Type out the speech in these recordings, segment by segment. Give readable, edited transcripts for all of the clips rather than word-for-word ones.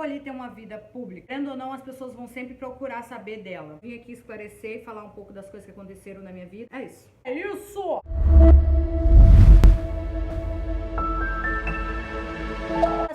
escolhi ter uma vida pública. Querendo ou não, as pessoas vão sempre procurar saber dela. Vim aqui esclarecer e falar um pouco das coisas que aconteceram na minha vida. É isso. É isso!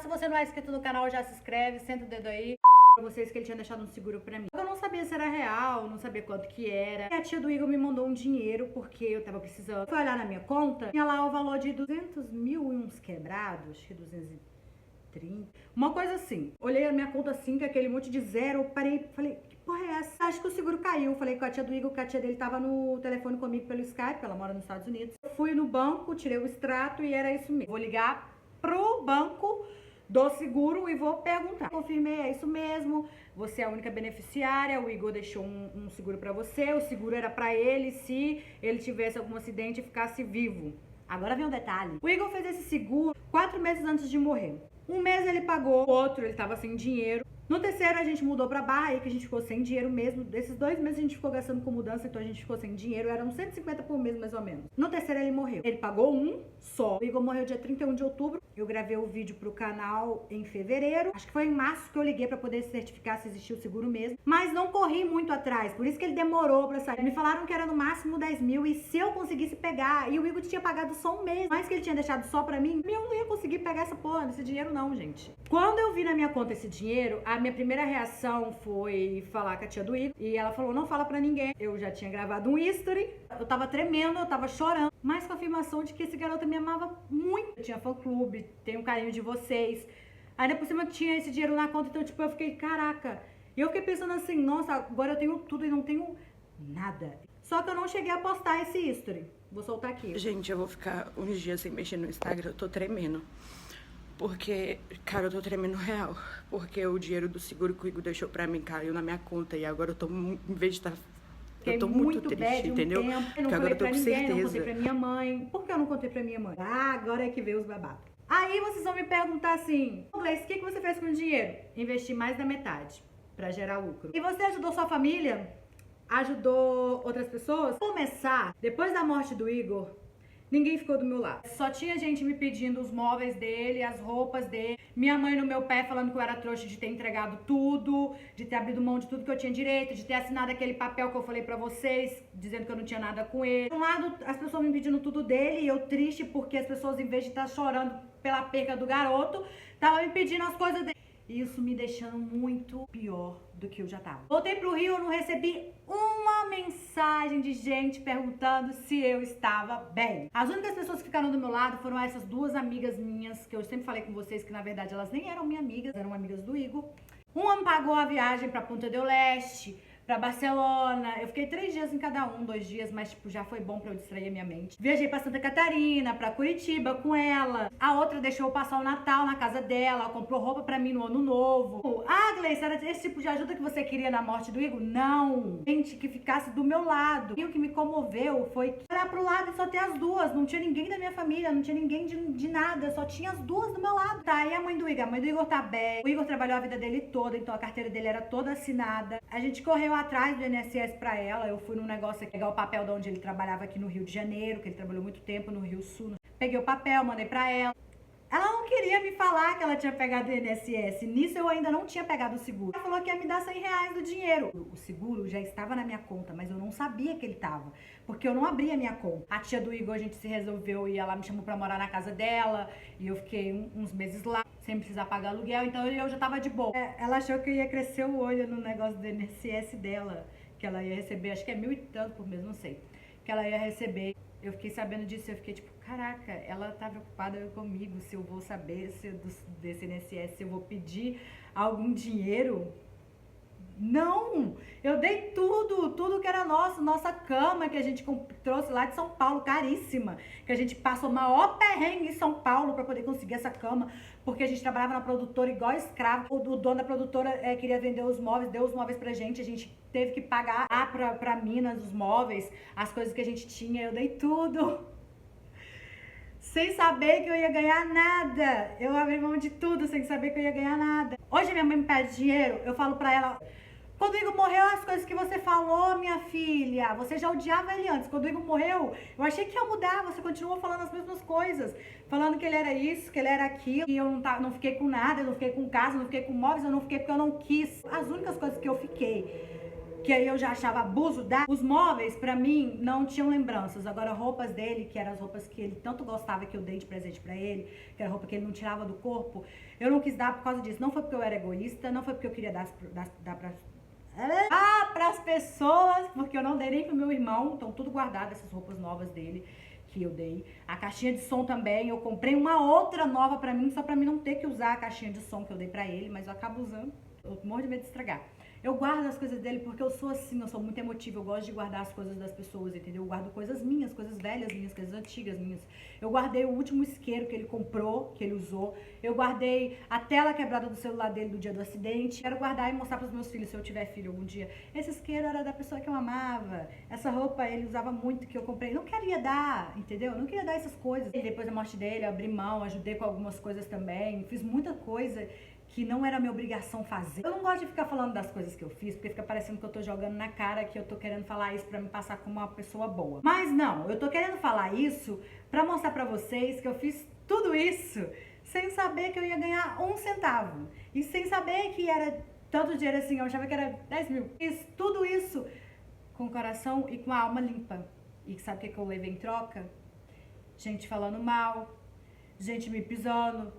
Se você não é inscrito no canal, já se inscreve, senta o dedo aí. Pra vocês que ele tinha deixado um seguro pra mim. Eu não sabia se era real, não sabia quanto que era. E a tia do Igor me mandou um dinheiro porque eu tava precisando. Fui olhar na minha conta, tinha lá o valor de 200 mil e uns quebrados, acho que 230, uma coisa assim. Olhei a minha conta assim, com aquele monte de zero, eu parei, falei, que porra é essa? Acho que o seguro caiu. Falei com a tia do Igor, que a tia dele tava no telefone comigo pelo Skype, ela mora nos Estados Unidos. Eu fui no banco, tirei o extrato e era isso mesmo. Vou ligar pro banco do seguro e vou perguntar. Confirmei, é isso mesmo, você é a única beneficiária, o Igor deixou um seguro pra você, o seguro era pra ele se ele tivesse algum acidente e ficasse vivo. Agora vem um detalhe. O Igor fez esse seguro 4 meses antes de morrer. Um mês ele pagou, o outro ele tava sem dinheiro. No terceiro a gente mudou pra Barra, aí que a gente ficou sem dinheiro mesmo. Desses 2 meses a gente ficou gastando com mudança, então a gente ficou sem dinheiro. Eram 150 por mês mais ou menos. No terceiro ele morreu. Ele pagou um só. O Igor morreu dia 31 de outubro. Eu gravei o vídeo pro canal em fevereiro. Acho que foi em março que eu liguei pra poder certificar se existia o seguro mesmo. Mas não corri muito atrás, por isso que ele demorou pra sair. Me falaram que era no máximo 10 mil e se eu conseguisse pegar, e o Igor tinha pagado só um mês, mas que ele tinha deixado só pra mim, eu não ia conseguir pegar essa porra, esse dinheiro não, gente. Quando eu vi na minha conta esse dinheiro, a minha primeira reação foi falar com a tia do Igor, e ela falou, não fala pra ninguém. Eu já tinha gravado um history, eu tava tremendo, eu tava chorando, mas com a afirmação de que esse garoto me amava muito. Eu tinha fã-clube, tenho um carinho de vocês. Ainda por cima tinha esse dinheiro na conta, então tipo, eu fiquei, caraca. E eu fiquei pensando assim, nossa, agora eu tenho tudo e não tenho nada. Só que eu não cheguei a postar esse history. Vou soltar aqui. Gente, eu vou ficar uns dias sem mexer no Instagram, eu tô tremendo. Porque, cara, eu tô tremendo real. Porque o dinheiro do seguro que o Igor deixou pra mim caiu na minha conta. E agora eu tô, em vez de estar... Eu tô muito triste, entendeu? Porque agora eu tô com certeza. Não contei pra minha mãe. Por que eu não contei pra minha mãe? Ah, agora é que veio os babados. Aí vocês vão me perguntar assim, Gleice, o que você fez com o dinheiro? Investi mais da metade pra gerar lucro. E você ajudou sua família? Ajudou outras pessoas? Começar, depois da morte do Igor, ninguém ficou do meu lado. Só tinha gente me pedindo os móveis dele, as roupas dele. Minha mãe no meu pé falando que eu era trouxa de ter entregado tudo, de ter abrido mão de tudo que eu tinha direito, de ter assinado aquele papel que eu falei pra vocês, dizendo que eu não tinha nada com ele. De um lado, as pessoas me pedindo tudo dele e eu triste porque as pessoas, em vez de estar chorando pela perca do garoto, estavam me pedindo as coisas dele. Isso me deixando muito pior do que eu já tava. Voltei pro Rio, eu não recebi uma mensagem de gente perguntando se eu estava bem. As únicas pessoas que ficaram do meu lado foram essas 2 amigas minhas, que eu sempre falei com vocês que na verdade elas nem eram minhas amigas, eram amigas do Igor. Uma me pagou a viagem pra Punta del Este, pra Barcelona. Eu fiquei 3 dias em cada um, 2 dias, mas tipo, já foi bom pra eu distrair a minha mente. Viajei pra Santa Catarina, pra Curitiba com ela. A outra deixou eu passar o Natal na casa dela, comprou roupa pra mim no Ano Novo. Ah, Gleice, era esse tipo de ajuda que você queria na morte do Igor? Não. Gente que ficasse do meu lado. E o que me comoveu foi olhar pro lado e só ter as 2. Não tinha ninguém da minha família, não tinha ninguém de nada, só tinha as 2 do meu lado. Tá, e a mãe do Igor? A mãe do Igor tá bem. O Igor trabalhou a vida dele toda, então a carteira dele era toda assinada. A gente correu atrás do INSS pra ela. Eu fui num negócio aqui, pegar o papel de onde ele trabalhava aqui no Rio de Janeiro, que ele trabalhou muito tempo no Rio Sul. Peguei o papel, mandei pra ela. Ela não queria me falar que ela tinha pegado o INSS. Nisso eu ainda não tinha pegado o seguro. Ela falou que ia me dar 100 reais do dinheiro. O seguro já estava na minha conta, mas eu não sabia que ele tava, porque eu não abri a minha conta. A tia do Igor, a gente se resolveu e ela me chamou pra morar na casa dela. E eu fiquei uns meses lá, sem precisar pagar aluguel, então eu já tava de boa. Ela achou que eu ia crescer o olho no negócio do INSS dela, que ela ia receber, acho que é 1.000 e tanto por mês, não sei, que ela ia receber. Eu fiquei sabendo disso, eu fiquei tipo, caraca, ela tá preocupada comigo, se eu vou saber desse INSS, se eu vou pedir algum dinheiro. Não! Eu dei tudo que era nosso, nossa cama que a gente trouxe lá de São Paulo, caríssima, que a gente passou o maior perrengue em São Paulo pra poder conseguir essa cama, porque a gente trabalhava na produtora igual escravo. O dono da produtora queria vender os móveis, deu os móveis pra gente, a gente teve que pagar lá pra Minas os móveis, as coisas que a gente tinha, eu dei tudo. Sem saber que eu ia ganhar nada. Eu abri mão de tudo sem saber que eu ia ganhar nada. Hoje minha mãe me pede dinheiro, eu falo pra ela, Quando o Igor morreu, as coisas que você falou, minha filha, você já odiava ele antes. Quando o Igor morreu, eu achei que ia mudar. Você continuou falando as mesmas coisas. Falando que ele era isso, que ele era aquilo. E eu não fiquei com nada, eu não fiquei com casa, eu não fiquei com móveis, eu não fiquei porque eu não quis. As únicas coisas que eu fiquei, que aí eu já achava abuso os móveis, pra mim, não tinham lembranças. Agora, roupas dele, que eram as roupas que ele tanto gostava que eu dei de presente pra ele, que era roupa que ele não tirava do corpo, eu não quis dar por causa disso. Não foi porque eu era egoísta, não foi porque eu queria dar pras pessoas, porque eu não dei nem pro meu irmão, estão tudo guardado, essas roupas novas dele que eu dei. A caixinha de som também, eu comprei uma outra nova pra mim, só pra mim não ter que usar a caixinha de som que eu dei pra ele, mas eu acabo usando, eu morro de medo de estragar. Eu guardo as coisas dele porque eu sou assim, eu sou muito emotiva, eu gosto de guardar as coisas das pessoas, entendeu? Eu guardo coisas minhas, coisas velhas minhas, coisas antigas minhas. Eu guardei o último isqueiro que ele comprou, que ele usou. Eu guardei a tela quebrada do celular dele do dia do acidente. Quero guardar e mostrar para os meus filhos, se eu tiver filho algum dia. Esse isqueiro era da pessoa que eu amava. Essa roupa ele usava muito, que eu comprei. Não queria dar, entendeu? Eu não queria dar essas coisas. E depois da morte dele, eu abri mão, ajudei com algumas coisas também. Fiz muita coisa que não era minha obrigação fazer. Eu não gosto de ficar falando das coisas que eu fiz, porque fica parecendo que eu tô jogando na cara, que eu tô querendo falar isso pra me passar como uma pessoa boa. Mas não, eu tô querendo falar isso pra mostrar pra vocês que eu fiz tudo isso sem saber que eu ia ganhar 1 centavo. E sem saber que era tanto dinheiro assim, eu achava que era 10 mil. Fiz tudo isso com o coração e com a alma limpa. E sabe o que eu levei em troca? Gente falando mal, gente me pisando,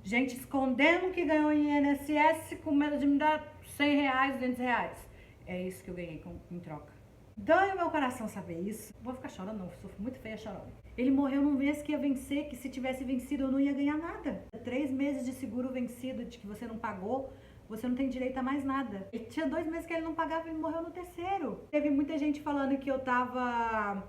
gente escondendo que ganhou em INSS com medo de me dar 100 reais, 200 reais. É isso que eu ganhei em troca. Dói o meu coração saber isso. Vou ficar chorando não, sou muito feia chorando. Ele morreu num mês que ia vencer, que se tivesse vencido eu não ia ganhar nada. 3 meses de seguro vencido, de que você não pagou, você não tem direito a mais nada. Ele tinha 2 meses que ele não pagava e ele morreu no 3º. Teve muita gente falando que eu tava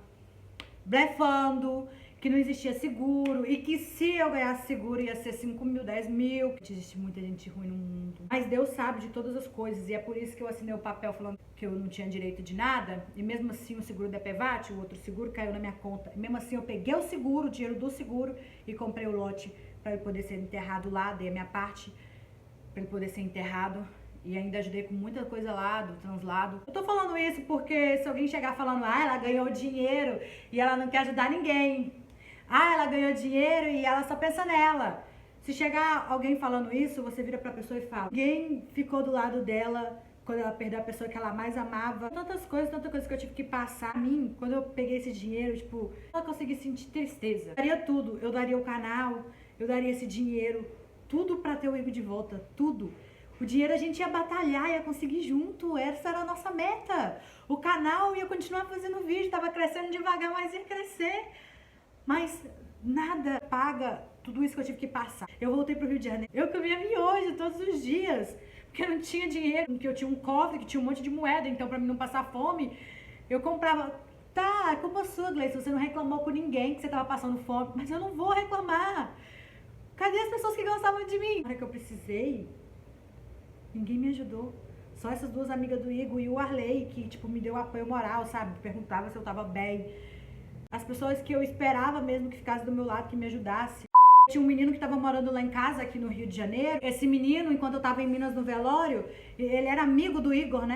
blefando, que não existia seguro e que se eu ganhasse seguro ia ser 5 mil, 10 mil. Existe muita gente ruim no mundo. Mas Deus sabe de todas as coisas e é por isso que eu assinei o papel falando que eu não tinha direito de nada. E mesmo assim o seguro da PEVAT, o outro seguro, caiu na minha conta. E mesmo assim eu peguei o seguro, o dinheiro do seguro e comprei o lote para ele poder ser enterrado lá. Dei a minha parte para ele poder ser enterrado. E ainda ajudei com muita coisa lá, do translado. Eu tô falando isso porque se alguém chegar falando, ela ganhou dinheiro e ela não quer ajudar ninguém. Ela ganhou dinheiro e ela só pensa nela. Se chegar alguém falando isso, você vira pra pessoa e fala, ninguém ficou do lado dela quando ela perdeu a pessoa que ela mais amava. Tanta coisa que eu tive que passar. A mim, quando eu peguei esse dinheiro, tipo, eu consegui sentir tristeza. Eu daria tudo. Eu daria o canal, eu daria esse dinheiro, tudo pra ter o Igor de volta, tudo. O dinheiro a gente ia batalhar, ia conseguir junto, essa era a nossa meta. O canal ia continuar fazendo vídeo, tava crescendo devagar, mas ia crescer. Mas nada paga tudo isso que eu tive que passar. Eu voltei pro Rio de Janeiro, eu comia miojo todos os dias, porque eu não tinha dinheiro, porque eu tinha um cofre que tinha um monte de moeda, então pra mim não passar fome, eu comprava. Tá, é culpa sua, Gleice, você não reclamou com ninguém que você tava passando fome, mas eu não vou reclamar. Cadê as pessoas que gostavam de mim? Na hora que eu precisei, ninguém me ajudou. Só essas 2 amigas do Igor e o Arley, que tipo me deu apoio moral, sabe? Perguntava se eu tava bem. As pessoas que eu esperava mesmo que ficasse do meu lado, que me ajudasse. Tinha um menino que estava morando lá em casa, aqui no Rio de Janeiro. Esse menino, enquanto eu estava em Minas no velório, ele era amigo do Igor, né?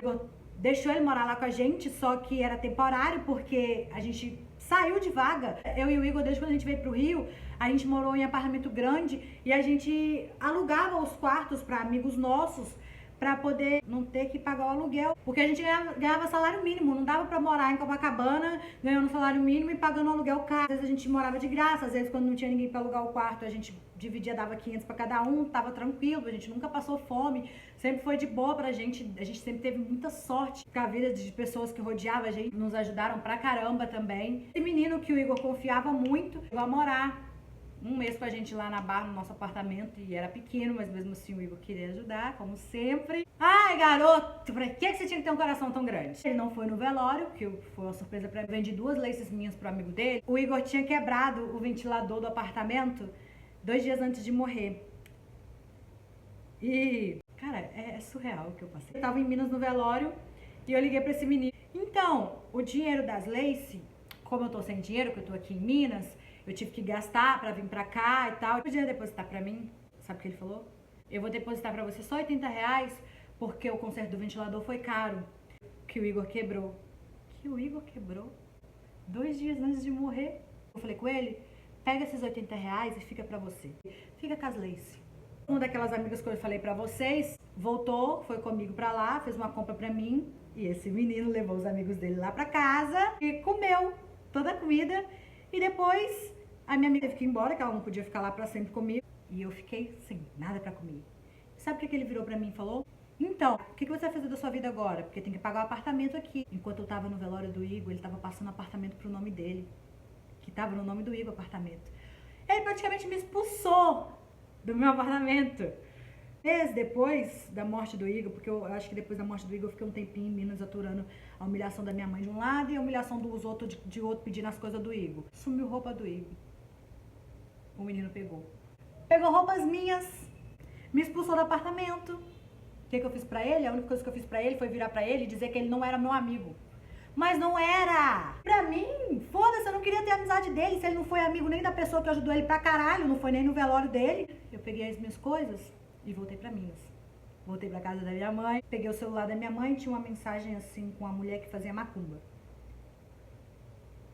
Deixou ele morar lá com a gente, só que era temporário, porque a gente saiu de vaga. Eu e o Igor, desde quando a gente veio pro Rio, a gente morou em apartamento grande e a gente alugava os quartos para amigos nossos, pra poder não ter que pagar o aluguel. Porque a gente ganhava salário mínimo, não dava pra morar em Copacabana ganhando salário mínimo e pagando aluguel caro. Às vezes a gente morava de graça, às vezes quando não tinha ninguém pra alugar o quarto, a gente dividia, dava 500 pra cada um, tava tranquilo, a gente nunca passou fome, sempre foi de boa pra gente, a gente sempre teve muita sorte. Com a vida de pessoas que rodeavam a gente, nos ajudaram pra caramba também. Esse menino que o Igor confiava muito, chegou a morar 1 mês com a gente lá na Barra, no nosso apartamento, e era pequeno, mas mesmo assim o Igor queria ajudar, como sempre. Ai, garoto, pra que você tinha que ter um coração tão grande? Ele não foi no velório, que foi uma surpresa pra mim. Vendi 2 laces minhas pro amigo dele. O Igor tinha quebrado o ventilador do apartamento 2 dias antes de morrer. E, cara, é surreal o que eu passei. Eu tava em Minas no velório e eu liguei pra esse menino. Então, o dinheiro das laces, como eu tô sem dinheiro, que eu tô aqui em Minas, eu tive que gastar pra vir pra cá e tal. Podia depositar pra mim? Sabe o que ele falou? Eu vou depositar pra você só 80 reais, porque o conserto do ventilador foi caro, que o Igor quebrou. Que o Igor quebrou? 2 dias antes de morrer. Eu falei com ele, pega esses R$80 e fica pra você. Fica com as Lace. Uma daquelas amigas que eu falei pra vocês, voltou, foi comigo pra lá, fez uma compra pra mim. E esse menino levou os amigos dele lá pra casa e comeu toda a comida. E depois a minha amiga teve que ir embora, que ela não podia ficar lá pra sempre comigo. E eu fiquei sem nada pra comer. Sabe o que ele virou pra mim e falou? Então, o que você vai fazer da sua vida agora? Porque tem que pagar o apartamento aqui. Enquanto eu tava no velório do Igor, ele tava passando o apartamento pro nome dele. Que tava no nome do Igor, apartamento. Ele praticamente me expulsou do meu apartamento. Meses depois da morte do Igor, porque eu acho que depois da morte do Igor eu fiquei um tempinho em Minas aturando a humilhação da minha mãe de um lado e a humilhação dos outros de outro pedindo as coisas do Igor. Sumiu roupa do Igor. O menino pegou. Pegou roupas minhas, me expulsou do apartamento. O que eu fiz pra ele? A única coisa que eu fiz pra ele foi virar pra ele e dizer que ele não era meu amigo. Mas não era! Pra mim, foda-se, eu não queria ter a amizade dele. Se ele não foi amigo nem da pessoa que ajudou ele pra caralho, não foi nem no velório dele. Eu peguei as minhas coisas e voltei pra Minas. Voltei pra casa da minha mãe, peguei o celular da minha mãe, tinha uma mensagem assim com a mulher que fazia macumba.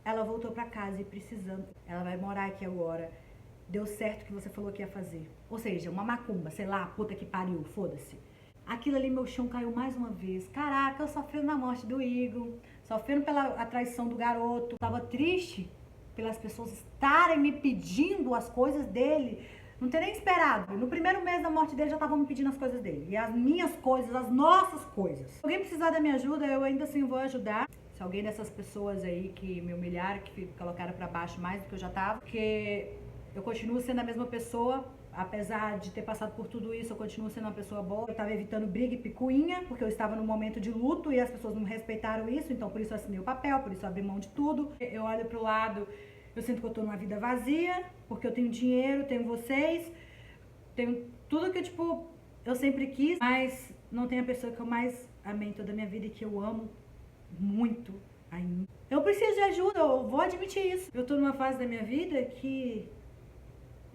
Ela voltou pra casa e precisando. Ela vai morar aqui agora. Deu certo o que você falou que ia fazer. Ou seja, uma macumba, sei lá, puta que pariu, foda-se. Aquilo ali, meu chão caiu mais uma vez. Caraca, eu sofrendo na morte do Igor, sofrendo pela traição do garoto. Tava triste pelas pessoas estarem me pedindo as coisas dele. Não ter nem esperado. No primeiro mês da morte dele já estavam me pedindo as coisas dele. E as minhas coisas, as nossas coisas. Se alguém precisar da minha ajuda, eu ainda assim vou ajudar. Se alguém dessas pessoas aí que me humilharam, que me colocaram pra baixo mais do que eu já tava. Porque eu continuo sendo a mesma pessoa. Apesar de ter passado por tudo isso, eu continuo sendo uma pessoa boa. Eu estava evitando briga e picuinha, porque eu estava num momento de luto e as pessoas não respeitaram isso. Então, por isso eu assinei o papel, por isso eu abri mão de tudo. Eu olho pro lado, eu sinto que eu tô numa vida vazia, porque eu tenho dinheiro, tenho vocês, tenho tudo que, tipo, eu sempre quis. Mas não tem a pessoa que eu mais amei em toda a minha vida e que eu amo muito ainda. Eu preciso de ajuda, eu vou admitir isso. Eu tô numa fase da minha vida que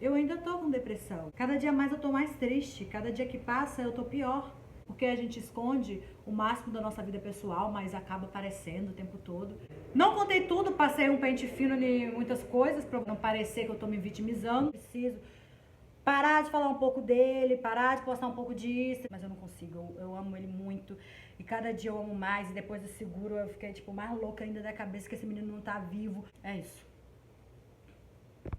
eu ainda tô com depressão. Cada dia mais eu tô mais triste. Cada dia que passa eu tô pior. Porque a gente esconde o máximo da nossa vida pessoal, mas acaba aparecendo o tempo todo. Não contei tudo, passei um pente fino em muitas coisas pra não parecer que eu tô me vitimizando. Preciso parar de falar um pouco dele, parar de postar um pouco disso. Mas eu não consigo, eu amo ele muito. E cada dia eu amo mais. E depois do seguro eu fiquei tipo mais louca ainda da cabeça que esse menino não tá vivo. É isso.